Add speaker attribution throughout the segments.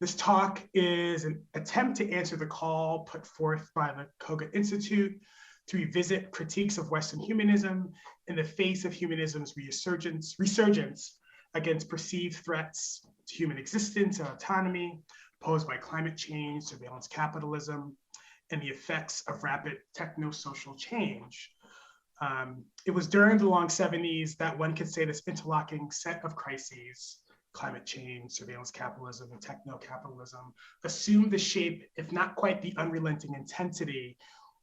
Speaker 1: This talk is an attempt to answer the call put forth by the Cogut Institute to revisit critiques of Western humanism in the face of humanism's resurgence against perceived threats to human existence and autonomy posed by climate change, surveillance capitalism, and the effects of rapid techno-social change. It was during the long 70s that one could say this interlocking set of crises, climate change, surveillance capitalism, and techno-capitalism, assumed the shape, if not quite the unrelenting intensity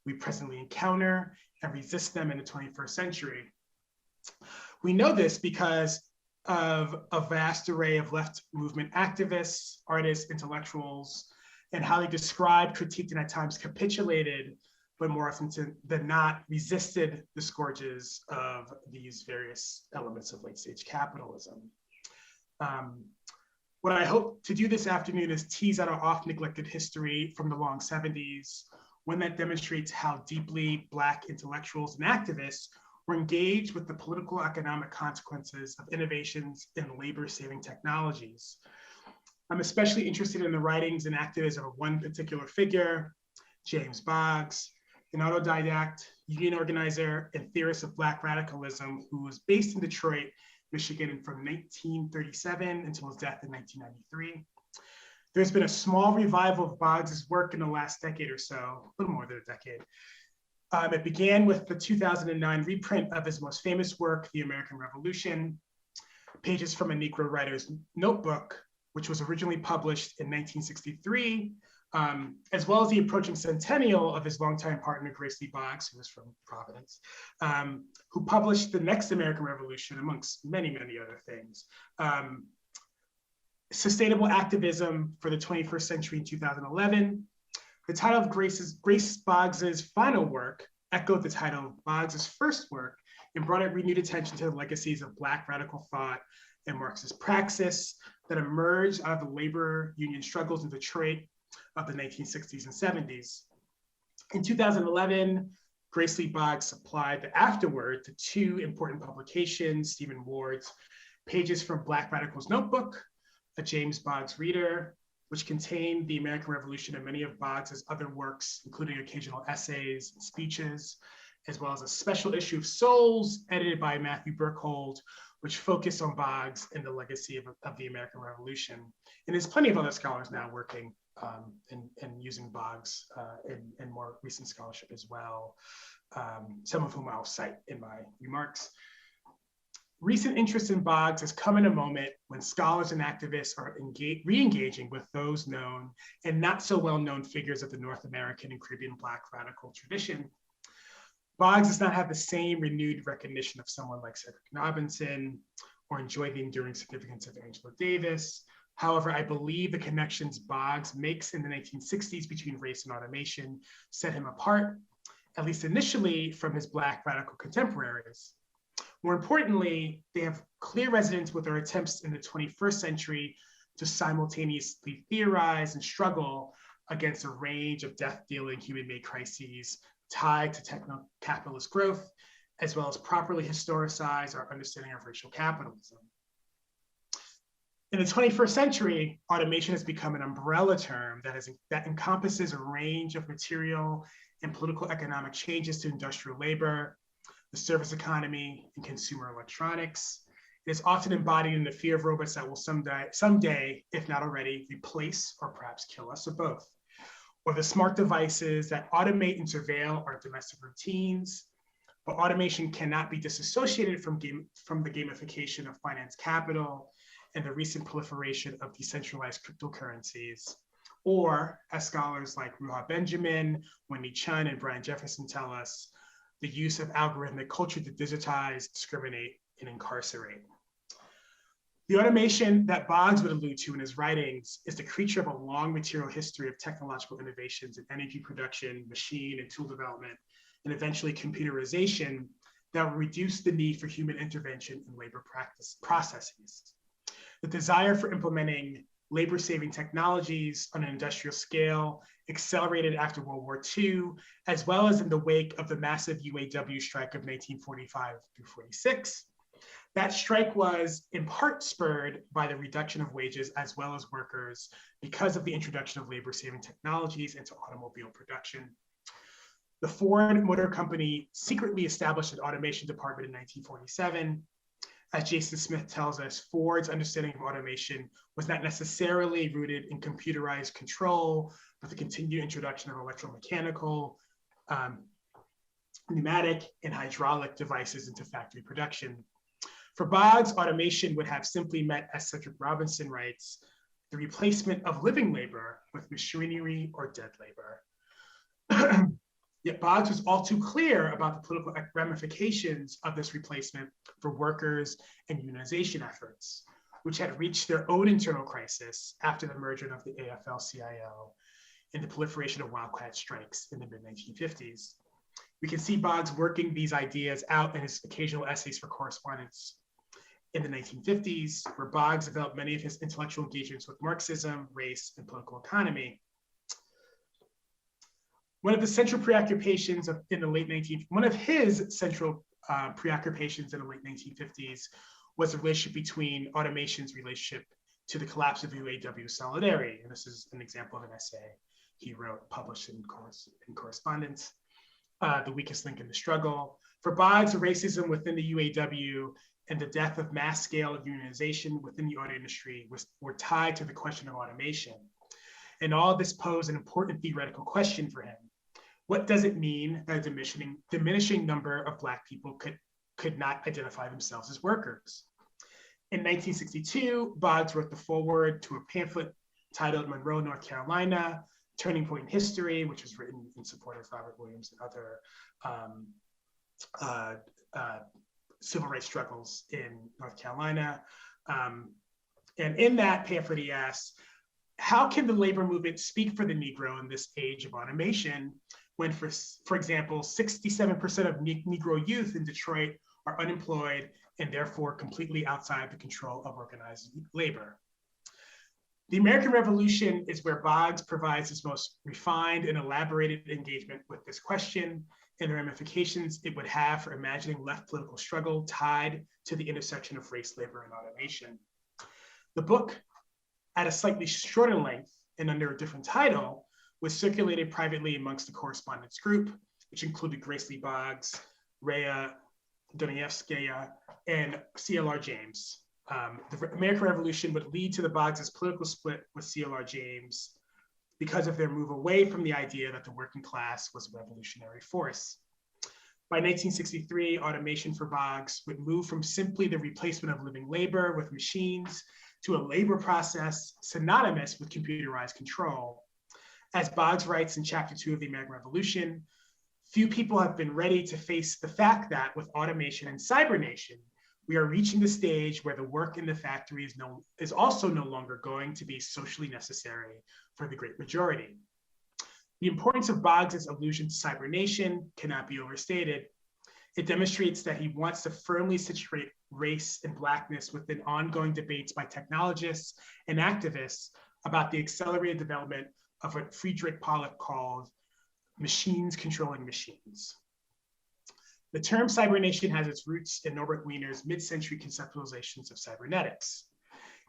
Speaker 1: we presently encounter and resist them in the 21st century. We know this because of a vast array of left movement activists, artists, intellectuals, and how they described, critiqued, and at times capitulated, but more often than not, resisted the scourges of these various elements of late-stage capitalism. What I hope to do this afternoon is tease out our oft-neglected history from the long 70s, one that demonstrates how deeply Black intellectuals and activists were engaged with the political economic consequences of innovations in labor-saving technologies. I'm especially interested in the writings and activism of one particular figure, James Boggs, an autodidact, union organizer, and theorist of Black radicalism who was based in Detroit, Michigan from 1937 until his death in 1993. There's been a small revival of Boggs's work in the last decade or so, a little more than a decade. It began with the 2009 reprint of his most famous work, The American Revolution, pages from a Negro writer's notebook, which was originally published in 1963, as well as the approaching centennial of his longtime partner, Grace Lee Boggs, who was from Providence, who published The Next American Revolution, amongst many, many other things. Sustainable Activism for the 21st Century in 2011. The title of Grace Boggs's final work echoed the title of Boggs's first work and brought a renewed attention to the legacies of Black radical thought and Marxist praxis that emerged out of the labor union struggles in Detroit of the 1960s and 70s. In 2011, Grace Lee Boggs supplied the afterword to two important publications, Stephen Ward's Pages from Black Radicals Notebook, a James Boggs reader, which contained the American Revolution and many of Boggs's other works, including occasional essays and speeches, as well as a special issue of Souls, edited by Matthew Burkhold, which focused on Boggs and the legacy of the American Revolution. And there's plenty of other scholars now working and using Boggs in more recent scholarship as well, some of whom I'll cite in my remarks. Recent interest in Boggs has come in a moment when scholars and activists are re-engaging with those known and not so well-known figures of the North American and Caribbean Black radical tradition. Boggs does not have the same renewed recognition of someone like Cedric Robinson or enjoy the enduring significance of Angela Davis. However, I believe the connections Boggs makes in the 1960s between race and automation set him apart, at least initially, from his Black radical contemporaries. More importantly, they have clear resonance with our attempts in the 21st century to simultaneously theorize and struggle against a range of death-dealing human-made crises tied to techno-capitalist growth, as well as properly historicize our understanding of racial capitalism. In the 21st century, automation has become an umbrella term that encompasses a range of material and political economic changes to industrial labor, the service economy, and consumer electronics. It is often embodied in the fear of robots that will someday, if not already, replace or perhaps kill us, or both. Or the smart devices that automate and surveil our domestic routines. But automation cannot be disassociated from the gamification of finance capital and the recent proliferation of decentralized cryptocurrencies. Or, as scholars like Ruha Benjamin, Wendy Chun, and Brian Jefferson tell us, the use of algorithmic culture to digitize, discriminate, and incarcerate. The automation that Boggs would allude to in his writings is the creature of a long material history of technological innovations in energy production, machine and tool development, and eventually computerization that will reduce the need for human intervention in labor processes. The desire for implementing labor-saving technologies on an industrial scale accelerated after World War II, as well as in the wake of the massive UAW strike of 1945 through 46. That strike was in part spurred by the reduction of wages as well as workers because of the introduction of labor-saving technologies into automobile production. The Ford Motor Company secretly established an automation department in 1947. As Jason Smith tells us, Ford's understanding of automation was not necessarily rooted in computerized control, but the continued introduction of electromechanical, pneumatic, and hydraulic devices into factory production. For BOGGS, automation would have simply meant, as Cedric Robinson writes, the replacement of living labor with machinery or dead labor. Yet BOGGS was all too clear about the political ramifications of this replacement for workers and unionization efforts, which had reached their own internal crisis after the merger of the AFL-CIO and the proliferation of wildcat strikes in the mid-1950s. We can see BOGGS working these ideas out in his occasional essays for correspondence in the 1950s, where BOGGS developed many of his intellectual engagements with Marxism, race, and political economy. One of his central preoccupations in the late 1950s was the relationship between automation's relationship to the collapse of UAW solidarity. And this is an example of an essay he wrote, published in correspondence, The Weakest Link in the Struggle. For BOGGS, racism within the UAW and the death of mass scale of unionization within the auto industry were tied to the question of automation. And all this posed an important theoretical question for him. What does it mean that a diminishing number of Black people could not identify themselves as workers? In 1962, BOGGS wrote the foreword to a pamphlet titled Monroe, North Carolina, Turning Point in History, which was written in support of Robert Williams and other civil rights struggles in North Carolina. And in that pamphlet, he asks, how can the labor movement speak for the Negro in this age of automation when, for example, 67% of Negro youth in Detroit are unemployed and therefore completely outside the control of organized labor? The American Revolution is where BOGGS provides his most refined and elaborated engagement with this question and the ramifications it would have for imagining left political struggle tied to the intersection of race, labor, and automation. The book, at a slightly shorter length and under a different title, was circulated privately amongst the correspondence group, which included Grace Lee Boggs, Rhea Donayevskaya, and CLR James. The American Revolution would lead to the BOGGS' political split with CLR James because of their move away from the idea that the working class was a revolutionary force. By 1963, automation for BOGGS would move from simply the replacement of living labor with machines to a labor process synonymous with computerized control. As BOGGS writes in Chapter 2 of the American Revolution, few people have been ready to face the fact that with automation and cybernation, we are reaching the stage where the work in the factory is also no longer going to be socially necessary for the great majority. The importance of BOGGS' allusion to cybernation cannot be overstated. It demonstrates that he wants to firmly situate race and Blackness within ongoing debates by technologists and activists about the accelerated development of what Friedrich Pollock called machines controlling machines. The term cybernation has its roots in Norbert Wiener's mid-century conceptualizations of cybernetics,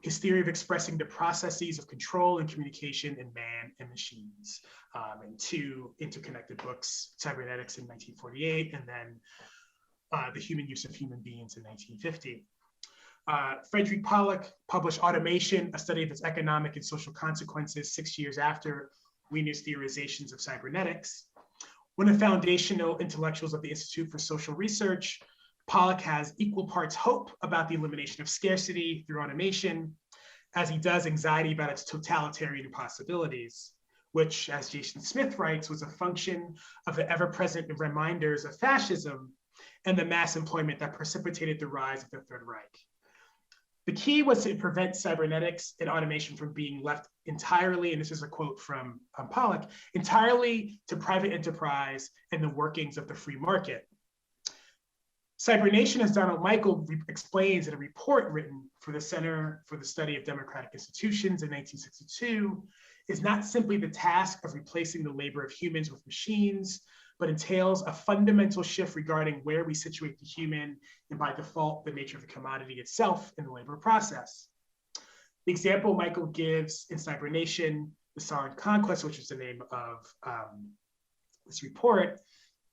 Speaker 1: his theory of expressing the processes of control and communication in man and machines, in two interconnected books, Cybernetics in 1948, and then The Human Use of Human Beings in 1950. Friedrich Pollock published Automation, a study of its economic and social consequences 6 years after Wiener's theorizations of cybernetics. One of the foundational intellectuals of the Institute for Social Research, Pollock has equal parts hope about the elimination of scarcity through automation, as he does anxiety about its totalitarian impossibilities, which, as Jason Smith writes, was a function of the ever-present reminders of fascism and the mass employment that precipitated the rise of the Third Reich. The key was to prevent cybernetics and automation from being left entirely, and this is a quote from Pollock, entirely to private enterprise and the workings of the free market. Cybernation, as Donald Michael explains in a report written for the Center for the Study of Democratic Institutions in 1962, is not simply the task of replacing the labor of humans with machines, but entails a fundamental shift regarding where we situate the human and by default, the nature of the commodity itself in the labor process. The example Michael gives in Cybernation, the Solid Conquest, which is the name of this report,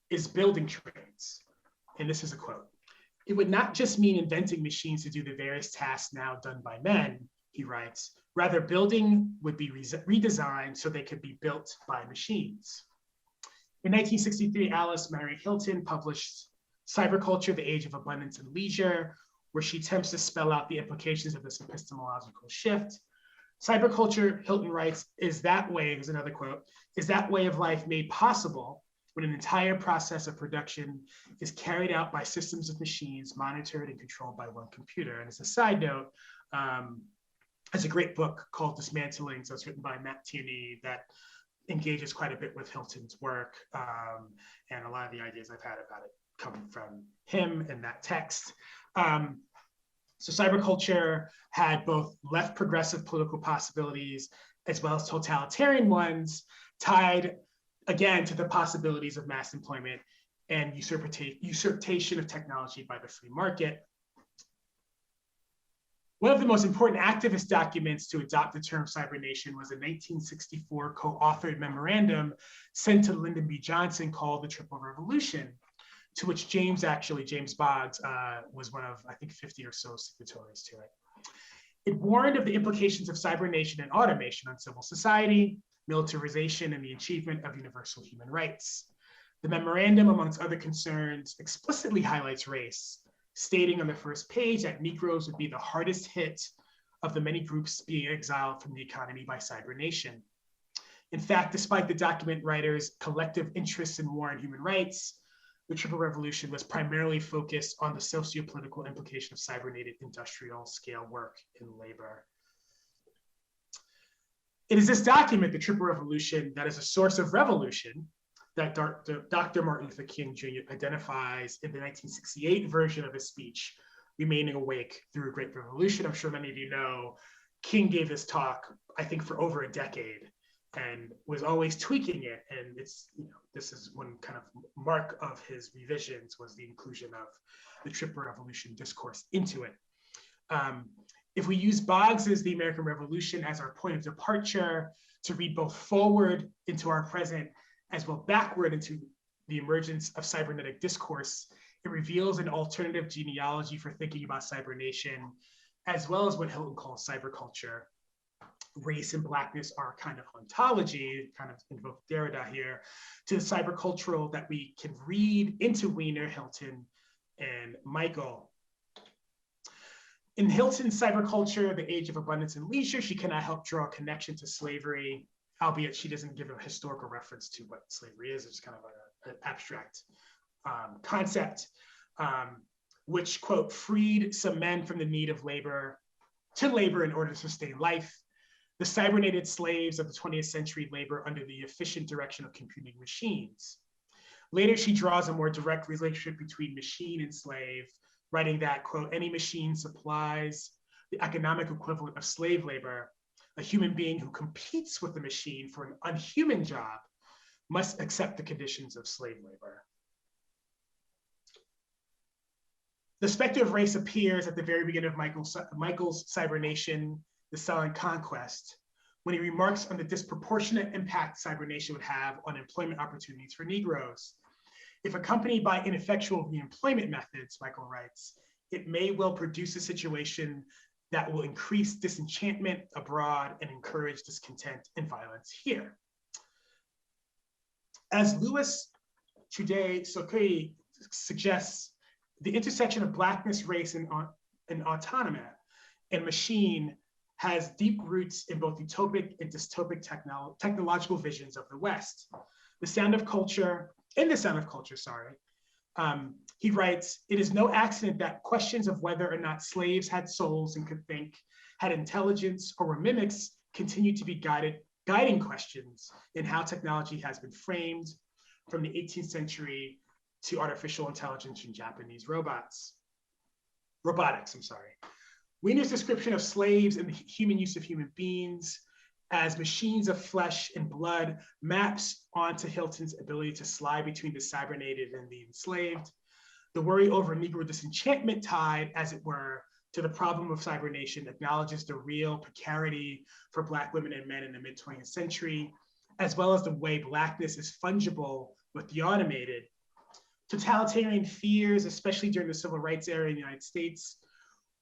Speaker 1: is building trades. And this is a quote. "It would not just mean inventing machines to do the various tasks now done by men," he writes. "Rather, building would be redesigned so they could be built by machines." In 1963, Alice Mary Hilton published Cyberculture, the Age of Abundance and Leisure, where she attempts to spell out the implications of this epistemological shift. Cyberculture, Hilton writes, is that way, here's another quote, "is that way of life made possible when an entire process of production is carried out by systems of machines monitored and controlled by one computer." And as a side note, there's a great book called Dismantling, so it's written by Matt Tierney that engages quite a bit with Hilton's work. And a lot of the ideas I've had about it come from him and that text. So cyberculture had both left progressive political possibilities as well as totalitarian ones, tied again to the possibilities of mass employment and usurpation of technology by the free market. One of the most important activist documents to adopt the term cybernation was a 1964 co-authored memorandum sent to Lyndon B. Johnson called the Triple Revolution, to which James BOGGS was one of, I think, 50 or so signatories to it. It warned of the implications of cybernation and automation on civil society, militarization, and the achievement of universal human rights. The memorandum, amongst other concerns, explicitly highlights race, stating on the first page that Negroes would be the hardest hit of the many groups being exiled from the economy by cybernation. In fact, despite the document writers' collective interests in war and human rights, the Triple Revolution was primarily focused on the socio-political implication of cybernated industrial scale work and labor. It is this document, the Triple Revolution, that is a source of revolution that Dr. Martin Luther King Jr. identifies in the 1968 version of his speech, Remaining Awake Through a Great Revolution. I'm sure many of you know King gave this talk, I think, for over a decade and was always tweaking it. And it's, this is one kind of mark of his revisions was the inclusion of the Triple Revolution discourse into it. If we use BOGGS' The American Revolution as our point of departure to read both forward into our present as well backward into the emergence of cybernetic discourse, it reveals an alternative genealogy for thinking about cybernation, as well as what Hilton calls cyberculture. Race and Blackness are kind of ontology, kind of invoke Derrida here, to the cybercultural that we can read into Wiener, Hilton, and Michael. In Hilton's Cyberculture, The Age of Abundance and Leisure, she cannot help draw a connection to slavery, albeit she doesn't give a historical reference to what slavery is. It's kind of an abstract concept, which, quote, freed some men from the need of labor to labor in order to sustain life. The cybernated slaves of the 20th century labor under the efficient direction of computing machines. Later, she draws a more direct relationship between machine and slave, writing that, quote, any machine supplies the economic equivalent of slave labor. A human being who competes with the machine for an unhuman job must accept the conditions of slave labor. The specter of race appears at the very beginning of Michael's Cybernation, The Silent Conquest, when he remarks on the disproportionate impact cybernation would have on employment opportunities for Negroes. If accompanied by ineffectual reemployment methods, Michael writes, it may well produce a situation that will increase disenchantment abroad and encourage discontent and violence here. As Louis Trudet-Soquet suggests, the intersection of Blackness, race, and autonomy and machine has deep roots in both utopic and dystopic technological visions of the West. In The Sound of Culture, he writes, it is no accident that questions of whether or not slaves had souls and could think, had intelligence, or were mimics continue to be guiding questions in how technology has been framed from the 18th century to artificial intelligence and Japanese robotics, I'm sorry. Wiener's description of slaves and the human use of human beings as machines of flesh and blood maps onto Hilton's ability to slide between the cybernated and the enslaved. The worry over Negro disenchantment tied, as it were, to the problem of cybernation acknowledges the real precarity for Black women and men in the mid-20th century, as well as the way Blackness is fungible with the automated. Totalitarian fears, especially during the civil rights era in the United States,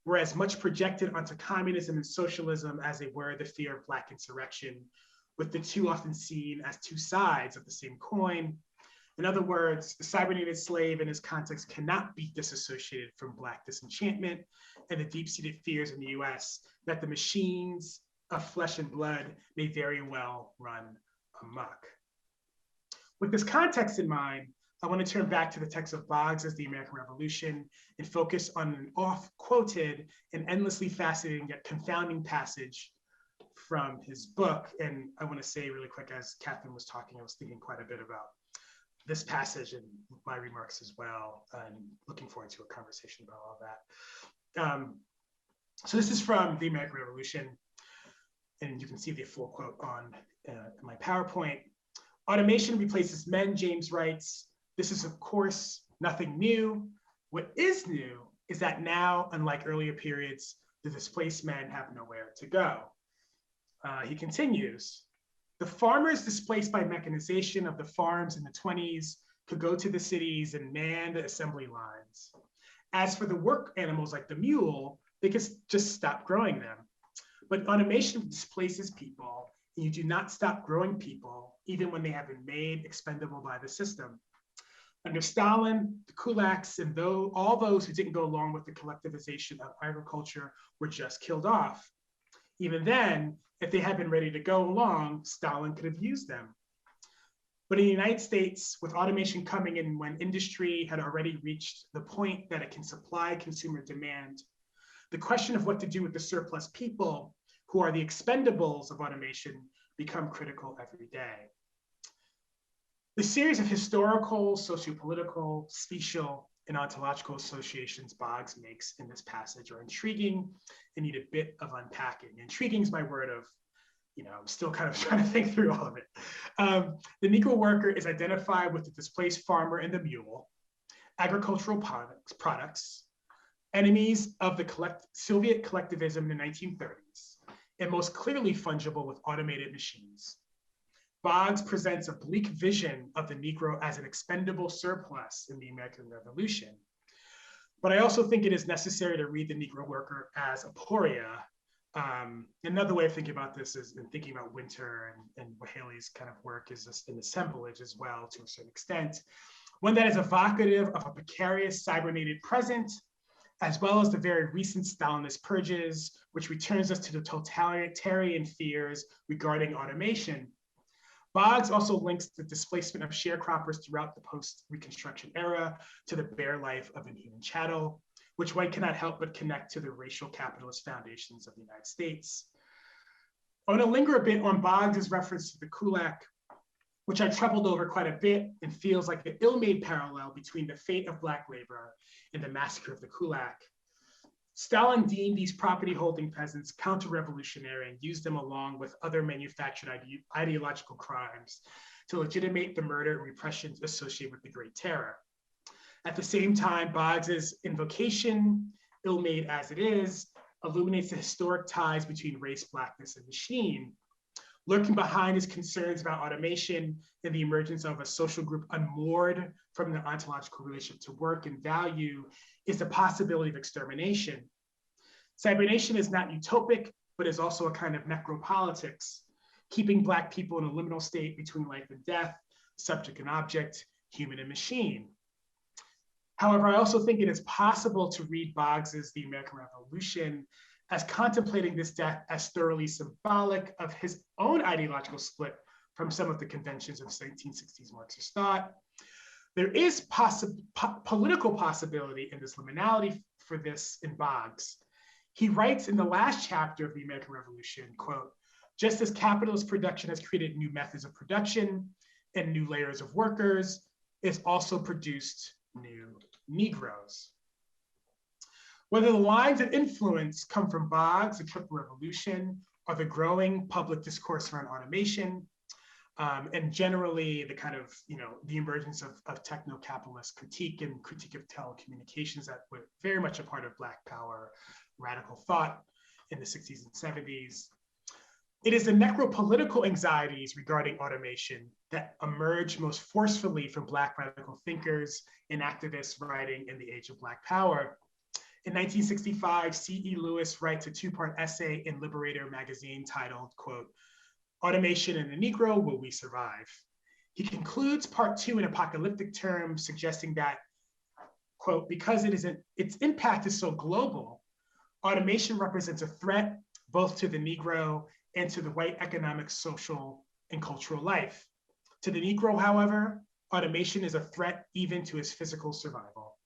Speaker 1: were as much projected onto communism and socialism as they were the fear of Black insurrection, with the two often seen as two sides of the same coin. In other words, the cybernated slave in this context cannot be disassociated from Black disenchantment and the deep-seated fears in the US that the machines of flesh and blood may very well run amok. With this context in mind, I want to turn back to the text of BOGGS as the American Revolution and focus on an oft-quoted and endlessly fascinating yet confounding passage from his book. And I want to say really quick, as Catherine was talking, I was thinking quite a bit about this passage and my remarks as well, and looking forward to a conversation about all that. So this is from the American Revolution, and you can see the full quote on my PowerPoint. Automation replaces men, James writes. This is, of course, nothing new. What is new is that now, unlike earlier periods, the displaced men have nowhere to go. He continues, the farmers displaced by mechanization of the farms in the 20s could go to the cities and man the assembly lines. As for the work animals like the mule, they could just stop growing them. But automation displaces people, and you do not stop growing people, even when they have been made expendable by the system. Under Stalin, the kulaks, and all those who didn't go along with the collectivization of agriculture were just killed off. Even then, if they had been ready to go along, Stalin could have used them. But in the United States, with automation coming in when industry had already reached the point that it can supply consumer demand, the question of what to do with the surplus people, who are the expendables of automation, become critical every day. The series of historical, sociopolitical, spatial, and ontological associations BOGGS makes in this passage are intriguing and need a bit of unpacking. Intriguing is my word of, I'm still kind of trying to think through all of it. The Negro worker is identified with the displaced farmer and the mule, agricultural products, enemies of the Soviet collectivism in the 1930s, and most clearly fungible with automated machines. BOGGS presents a bleak vision of the Negro as an expendable surplus in the American Revolution. But I also think it is necessary to read the Negro worker as aporia. Another way of thinking about this is in thinking about Winter and Haley's kind of work is just an assemblage as well to a certain extent. One that is evocative of a precarious cybernated present, as well as the very recent Stalinist purges, which returns us to the totalitarian fears regarding automation. BOGGS also links the displacement of sharecroppers throughout the post-Reconstruction era to the bare life of inhuman chattel, which one cannot help but connect to the racial capitalist foundations of the United States. I want to linger a bit on BOGGS' reference to the kulak, which I troubled over quite a bit and feels like an ill-made parallel between the fate of Black labor and the massacre of the kulak. Stalin deemed these property-holding peasants counter-revolutionary and used them along with other manufactured ideological crimes to legitimate the murder and repression associated with the Great Terror. At the same time, BOGGS' invocation, ill-made as it is, illuminates the historic ties between race, Blackness, and machine. Lurking behind his concerns about automation and the emergence of a social group unmoored from the ontological relationship to work and value is the possibility of extermination. Cybernation is not utopic, but is also a kind of necropolitics, keeping Black people in a liminal state between life and death, subject and object, human and machine. However, I also think it is possible to read BOGGS' The American Revolution as contemplating this death as thoroughly symbolic of his own ideological split from some of the conventions of 1960s Marxist thought. There is political possibility in this liminality for this in BOGGS. He writes in the last chapter of The American Revolution, quote, just as capitalist production has created new methods of production and new layers of workers, is also produced new Negroes. Whether the lines of influence come from BOGGS, the Triple Revolution, or the growing public discourse around automation, and generally the kind of, the emergence of techno-capitalist critique and critique of telecommunications that were very much a part of Black Power radical thought in the 60s and 70s. It is the necropolitical anxieties regarding automation that emerge most forcefully from Black radical thinkers and activists writing in the age of Black Power. In 1965, C.E. Lewis writes a two-part essay in Liberator magazine titled, quote, "Automation and the Negro, Will We Survive?" He concludes part two in apocalyptic terms, suggesting that, quote, because its impact is so global, automation represents a threat both to the Negro and to the white economic, social, and cultural life. To the Negro, however, automation is a threat even to his physical survival.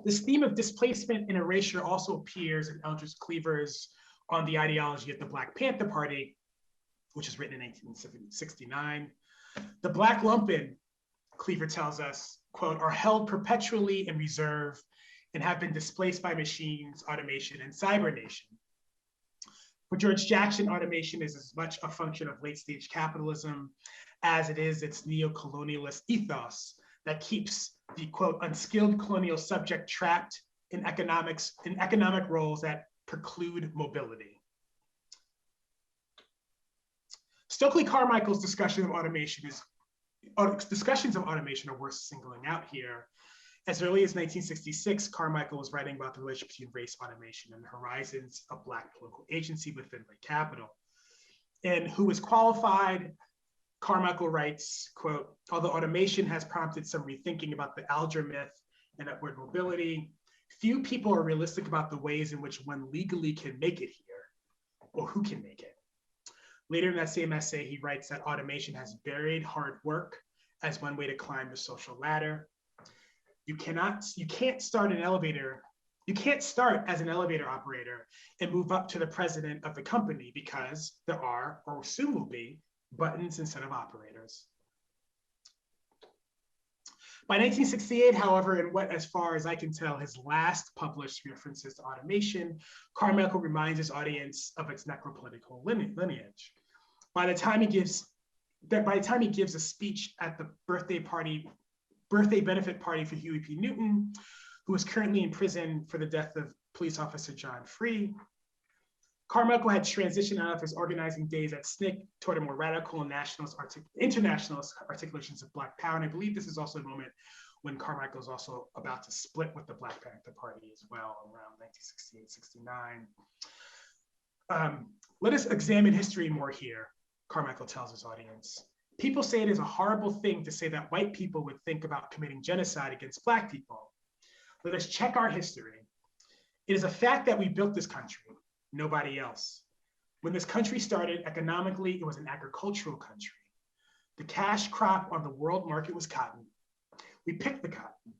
Speaker 1: This theme of displacement and erasure also appears in Eldridge Cleaver's On the Ideology of the Black Panther Party, which was written in 1969. The Black lumpen, Cleaver tells us, quote, are held perpetually in reserve and have been displaced by machines, automation, and cybernation. For George Jackson, automation is as much a function of late-stage capitalism as it is its neo-colonialist ethos that keeps the, quote, unskilled colonial subject trapped in economic roles that preclude mobility. Stokely Carmichael's discussions of automation are worth singling out here. As early as 1966, Carmichael was writing about the relationship between race, automation, and the horizons of Black political agency within white capital. And who was qualified? Carmichael writes, quote, although automation has prompted some rethinking about the Alger myth and upward mobility, few people are realistic about the ways in which one legally can make it here, or who can make it. Later in that same essay, he writes that automation has buried hard work as one way to climb the social ladder. You can't start as an elevator operator and move up to the president of the company because there are, or soon will be, buttons instead of operators. By 1968, however, in what, as far as I can tell, his last published references to automation, Carmichael reminds his audience of its necropolitical lineage. By the time he gives a speech at the birthday benefit party for Huey P. Newton, who is currently in prison for the death of police officer John Free, Carmichael had transitioned out of his organizing days at SNCC toward a more radical and internationalist articulations of Black Power. And I believe this is also a moment when Carmichael is also about to split with the Black Panther Party as well, around 1968, 69. Let us examine history more here, Carmichael tells his audience. People say it is a horrible thing to say that white people would think about committing genocide against Black people. Let us check our history. It is a fact that we built this country, nobody else. When this country started, economically, it was an agricultural country. The cash crop on the world market was cotton. We picked the cotton.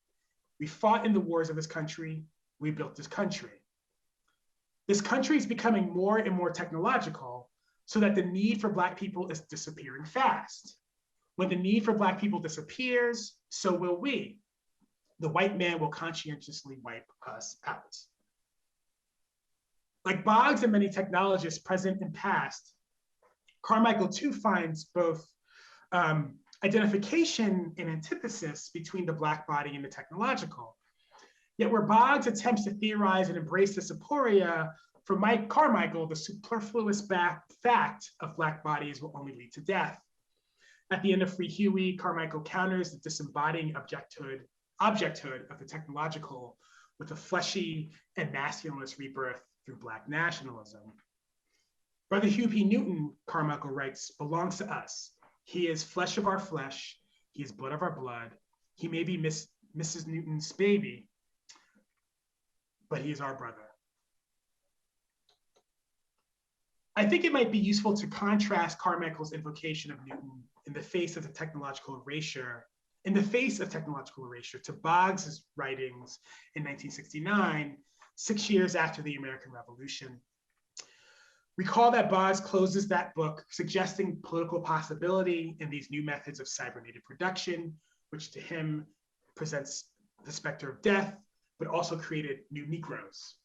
Speaker 1: We fought in the wars of this country. We built this country. This country is becoming more and more technological so that the need for Black people is disappearing fast. When the need for Black people disappears, so will we. The white man will conscientiously wipe us out. Like BOGGS and many technologists present and past, Carmichael too finds both identification and antithesis between the Black body and the technological. Yet where BOGGS attempts to theorize and embrace this aporia, for Mike Carmichael, the superfluous fact of Black bodies will only lead to death. At the end of Free Huey, Carmichael counters the disembodying objecthood of the technological with a fleshy and masculinist rebirth through Black nationalism. Brother Huey P. Newton, Carmichael writes, belongs to us. He is flesh of our flesh. He is blood of our blood. He may be Mrs. Newton's baby, but he is our brother. I think it might be useful to contrast Carmichael's invocation of Newton in the face of technological erasure to BOGGS' writings in 1969, 6 years after the American Revolution. Recall that BOGGS closes that book suggesting political possibility in these new methods of cybernated production, which to him presents the specter of death, but also created new Negroes.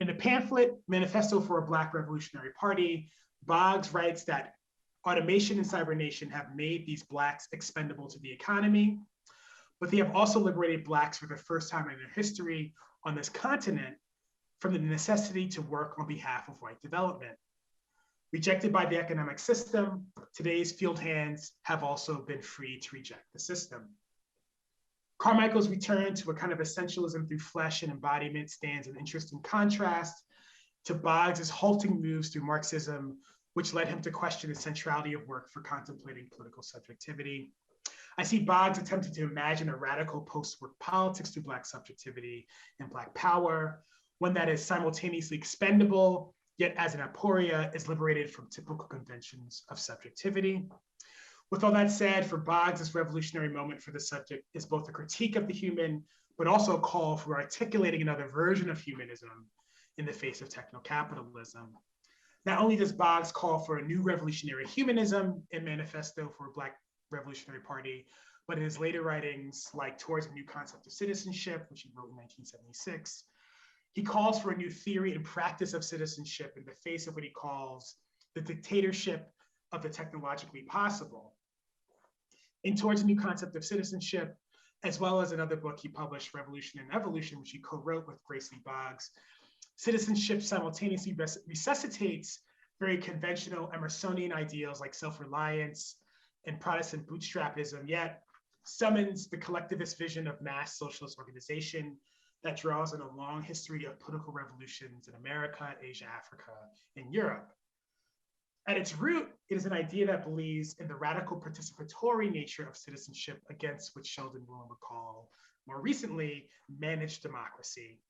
Speaker 1: In the pamphlet, Manifesto for a Black Revolutionary Party, BOGGS writes that automation and cybernation have made these Blacks expendable to the economy, but they have also liberated Blacks for the first time in their history on this continent from the necessity to work on behalf of white development. Rejected by the economic system, today's field hands have also been free to reject the system. Carmichael's return to a kind of essentialism through flesh and embodiment stands in interesting contrast to BOGGS' halting moves through Marxism, which led him to question the centrality of work for contemplating political subjectivity. I see BOGGS attempting to imagine a radical post-work politics through Black subjectivity and Black power, one that is simultaneously expendable, yet as an aporia is liberated from typical conventions of subjectivity. With all that said, for BOGGS, this revolutionary moment for the subject is both a critique of the human, but also a call for articulating another version of humanism in the face of technocapitalism. Not only does BOGGS call for a new revolutionary humanism in Manifesto for a Black Revolutionary Party, but in his later writings, like Towards a New Concept of Citizenship, which he wrote in 1976, he calls for a new theory and practice of citizenship in the face of what he calls the dictatorship of the technologically possible. In Towards a New Concept of Citizenship, as well as another book he published, Revolution and Evolution, which he co-wrote with Grace Lee Boggs, citizenship simultaneously resuscitates very conventional Emersonian ideals like self-reliance and Protestant bootstrapism, yet summons the collectivist vision of mass socialist organization that draws on a long history of political revolutions in America, Asia, Africa, and Europe. At its root, it is an idea that believes in the radical participatory nature of citizenship, against which Sheldon Willen would call, more recently, managed democracy.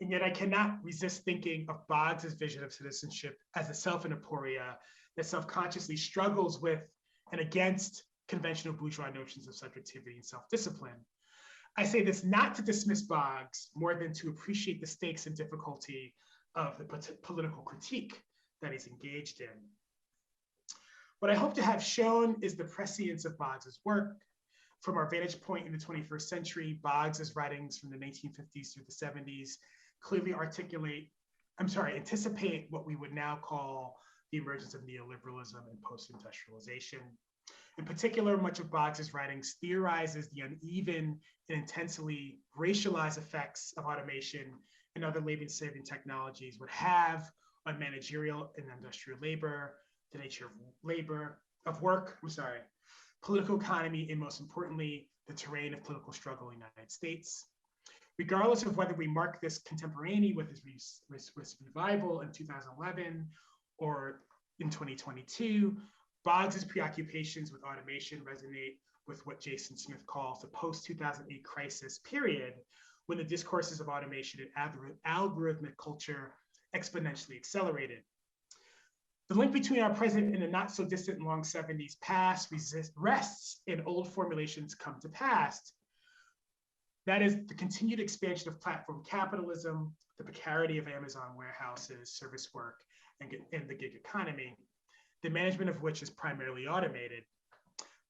Speaker 1: And yet I cannot resist thinking of BOGGS' vision of citizenship as a self and aporia that self-consciously struggles with and against conventional bourgeois notions of subjectivity and self-discipline. I say this not to dismiss BOGGS, more than to appreciate the stakes and difficulty of the political critique that he's engaged in. What I hope to have shown is the prescience of BOGGS' work. From our vantage point in the 21st century, BOGGS' writings from the 1950s through the 70s clearly anticipate what we would now call the emergence of neoliberalism and post-industrialization. In particular, much of BOGGS' writings theorizes the uneven and intensely racialized effects of automation and other labor-saving technologies would have on managerial and industrial labor, the nature of work, political economy, and most importantly, the terrain of political struggle in the United States. Regardless of whether we mark this contemporaneity with his revival in 2011 or in 2022, BOGGS' preoccupations with automation resonate with what Jason Smith calls the post-2008 crisis period, when the discourses of automation and algorithmic culture exponentially accelerated. The link between our present and the not so distant long 70s past rests in old formulations come to pass. That is the continued expansion of platform capitalism, the precarity of Amazon warehouses, service work, and the gig economy, the management of which is primarily automated.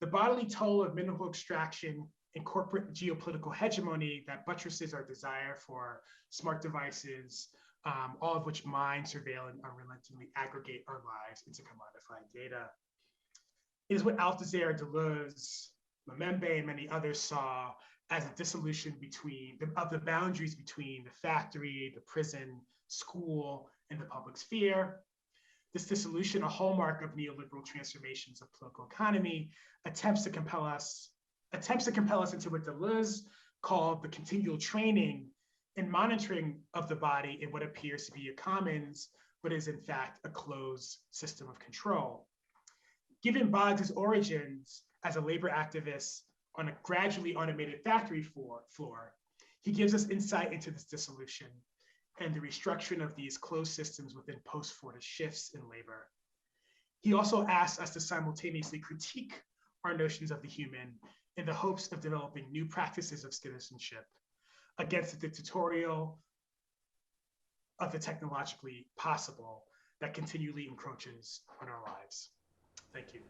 Speaker 1: The bodily toll of mineral extraction and corporate geopolitical hegemony that buttresses our desire for smart devices, all of which mine, surveil, and unrelentingly aggregate our lives into commodified data. It is what Althusser, Deleuze, Lemembe, and many others saw as a dissolution of the boundaries between the factory, the prison, school, and the public sphere. This dissolution, a hallmark of neoliberal transformations of political economy, attempts to compel us into what Deleuze called the continual training and monitoring of the body in what appears to be a commons, but is in fact a closed system of control. Given BOGGS' origins as a labor activist on a gradually automated factory floor, he gives us insight into this dissolution and the restructuring of these closed systems within post-Fordist shifts in labor. He also asks us to simultaneously critique our notions of the human in the hopes of developing new practices of citizenship against the dictatorial of the technologically possible that continually encroaches on our lives. Thank you.